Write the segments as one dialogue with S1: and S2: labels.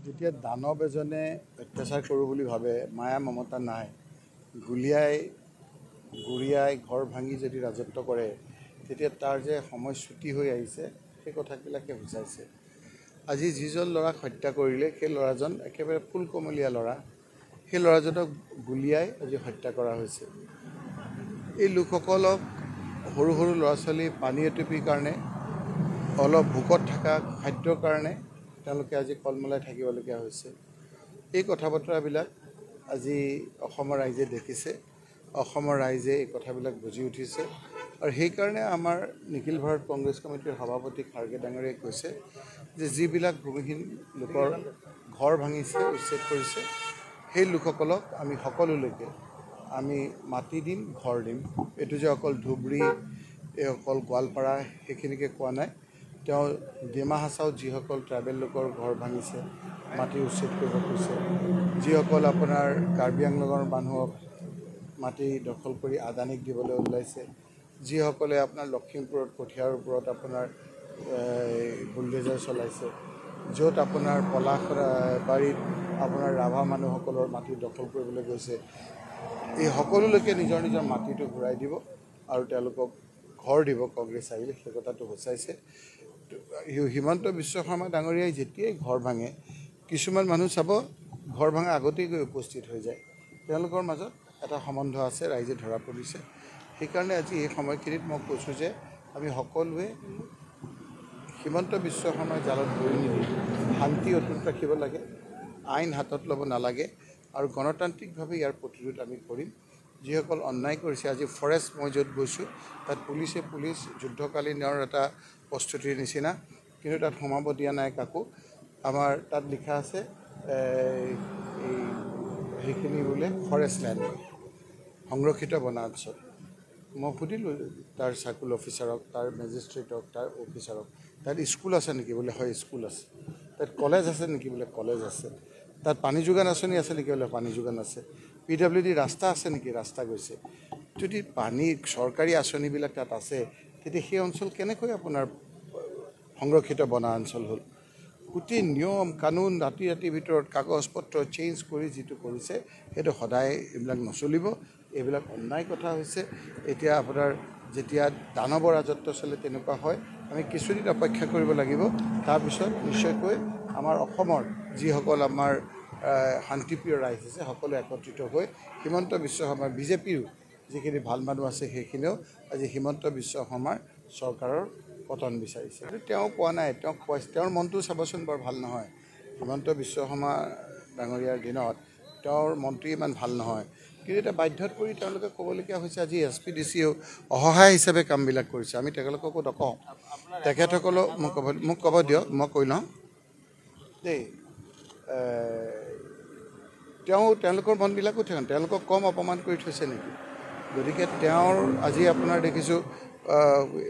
S1: যেতিয়া দানৱ এজনে অত্যাচাৰ কৰোঁ বুলি ভাবে, মায়া মমতা নাই, গুৰিয়াই ঘৰ ভাঙি যদি ৰাজত্ব কৰে, তেতিয়া তাৰ যে সময় ছুটি হৈ আহিছে সেই কথাবিলাকে বুজাইছে। আজি যিজন ল'ৰাক হত্যা কৰিলে সেই ল'ৰাজন একেবাৰে ফুলকমলীয়া ল'ৰা, সেই ল'ৰাজনক গুলিয়াই আজি হত্যা কৰা হৈছে। এই লোকসকলক সৰু সৰু ল'ৰা ছোৱালী পানী এটুপিৰ কাৰণে, অলপ ভোকত থকা খাদ্যৰ কাৰণে তেওঁলোকে আজি কলমলাই থাকিবলগীয়া হৈছে। এই কথা বতৰাবিলাক আজি অসমৰ ৰাইজে দেখিছে, অসমৰ ৰাইজে এই কথাবিলাক বুজি উঠিছে। আৰু সেইকাৰণে আমাৰ নিখিল ভাৰত কংগ্ৰেছ কমিটিৰ সভাপতি খাৰ্গে ডাঙৰীয়াই কৈছে যে যিবিলাক ভূমিহীন লোকৰ ঘৰ ভাঙিছে, উচ্ছেদ কৰিছে, সেই লোকসকলক আমি সকলোলৈকে আমি মাটি দিম, ঘৰ দিম। এইটো যে অকল ধুবুৰী, এই অকল গোৱালপাৰা সেইখিনিকে কোৱা নাই। তেওঁ ডিমা হাছাওত যিসকল ট্ৰাইবেল লোকৰ ঘৰ ভাঙিছে, মাটি উচ্ছেদ কৰিব কৈছে, যিসকল আপোনাৰ কাৰ্বি আংলঙৰ মানুহক মাটি দখল কৰি আদানীক দিবলৈ ওলাইছে, যিসকলে আপোনাৰ লখিমপুৰত কঠীয়াৰ ওপৰত আপোনাৰ বুলডেজাৰ চলাইছে, য'ত আপোনাৰ পলাশবাৰীত আপোনাৰ ৰাভা মানুহসকলৰ মাটি দখল কৰিবলৈ গৈছে, এই সকলোলৈকে নিজৰ নিজৰ মাটিটো ঘূৰাই দিব আৰু তেওঁলোকক ঘৰ দিব কংগ্ৰেছ আহিলে, সেই কথাটো সূচাইছে। হিমন্ত বিশ্ব শৰ্মা ডাঙৰীয়াই যেতিয়াই ঘৰ ভাঙে, কিছুমান মানুহ চাব ঘৰ ভাঙা আগতেই গৈ উপস্থিত হৈ যায়। তেওঁলোকৰ মাজত এটা সম্বন্ধ আছে, ৰাইজে ধৰা পৰিছে। সেইকাৰণে আজি এই সময়খিনিত মই কৈছোঁ যে আমি সকলোৱে হিমন্ত বিশ্ব শৰ্মাৰ জালত ভৰি নিদি শান্তি অটুট ৰাখিব লাগে, আইন হাতত ল'ব নালাগে আৰু গণতান্ত্ৰিকভাৱে ইয়াৰ প্ৰতিৰোধ আমি কৰিম। যিসকল অন্যায় কৰিছে, আজি ফৰেষ্ট মই য'ত গৈছোঁ তাত পুলিচ যুদ্ধকালীনৰ এটা প্ৰস্তুতিৰ নিচিনা, কিন্তু তাত সোমাব দিয়া নাই কাকো। আমাৰ তাত লিখা আছে সেইখিনি বোলে ফৰেষ্ট লেণ্ড, সংৰক্ষিত বনাঞ্চল। মই সুধিলোঁ তাৰ চাৰ্কুল অফিচাৰক, তাৰ মেজিষ্ট্ৰেটক, তাৰ অফিচাৰক, তাত স্কুল আছে নেকি? বোলে হয় স্কুল আছে। তাত কলেজ আছে নেকি? বোলে কলেজ আছে। তাত পানী যোগান আঁচনি আছে নেকি? বোলে পানী যোগান আছে। PWD ৰাস্তা আছে নেকি? ৰাস্তা গৈছে। যদি পানী চৰকাৰী আঁচনিবিলাক তাত আছে, তেতিয়া সেই অঞ্চল কেনেকৈ আপোনাৰ সংৰক্ষিত বনাঞ্চল হ'ল? গোটেই নিয়ম কানুন ৰাতিৰ ভিতৰত কাগজ পত্ৰ চেঞ্জ কৰি যিটো কৰিছে, সেইটো সদায় এইবিলাক নচলিব। এইবিলাক অন্যায় কথা হৈছে। এতিয়া আপোনাৰ যেতিয়া দানৱৰ ৰাজত্ব চলে তেনেকুৱা হয়। আমি কিছুদিন অপেক্ষা কৰিব লাগিব। তাৰপিছত নিশ্চয়কৈ আমাৰ অসমৰ যিসকল আমাৰ শান্তিপ্ৰিয় ৰাইজ আছে, সকলোৱে একত্ৰিত হৈ হিমন্ত বিশ্ব শৰ্মাৰ BJPৰো যিখিনি ভাল মানুহ আছে, সেইখিনিও আজি হিমন্ত বিশ্ব শৰ্মাৰ চৰকাৰৰ পতন বিচাৰিছে। তেওঁ কোৱা নাই, তেওঁক কৈছে, তেওঁৰ মনটো চাবচোন বৰ ভাল নহয়। হিমন্ত বিশ্ব শৰ্মা ডাঙৰীয়াৰ দিনত তেওঁৰ মনটো ইমান ভাল নহয়, কিন্তু এটা বাধ্যত পৰি তেওঁলোকে ক'বলগীয়া হৈছে। আজি SPDCও অসহায় হিচাপে কামবিলাক কৰিছে, আমি তেখেতলোককো নকওঁ। তেখেতসকলেও মোক ক'ব দিয়ক, মই কৈ লওঁ দেই। তেওঁলোকৰ মনবিলাকো তেওঁলোকক কম অপমান কৰি থৈছে নেকি? গতিকে তেওঁৰ আজি আপোনাৰ দেখিছোঁ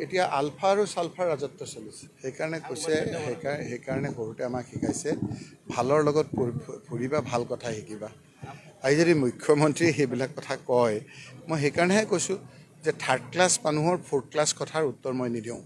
S1: এতিয়া আলফা আৰু ছালফাৰ ৰাজত্ব চলিছে। সেইকাৰণে কৈছে, সেইকাৰণে সৰুতে আমাক শিকাইছে ভালৰ লগত ফুৰিবা, ভাল কথা শিকিবা। আজি যদি মুখ্যমন্ত্ৰীয়ে সেইবিলাক কথা কয়, মই সেইকাৰণেহে কৈছোঁ যে থাৰ্ড ক্লাছ মানুহৰ ফ'ৰ্থ ক্লাছ কথাৰ উত্তৰ মই নিদিওঁ।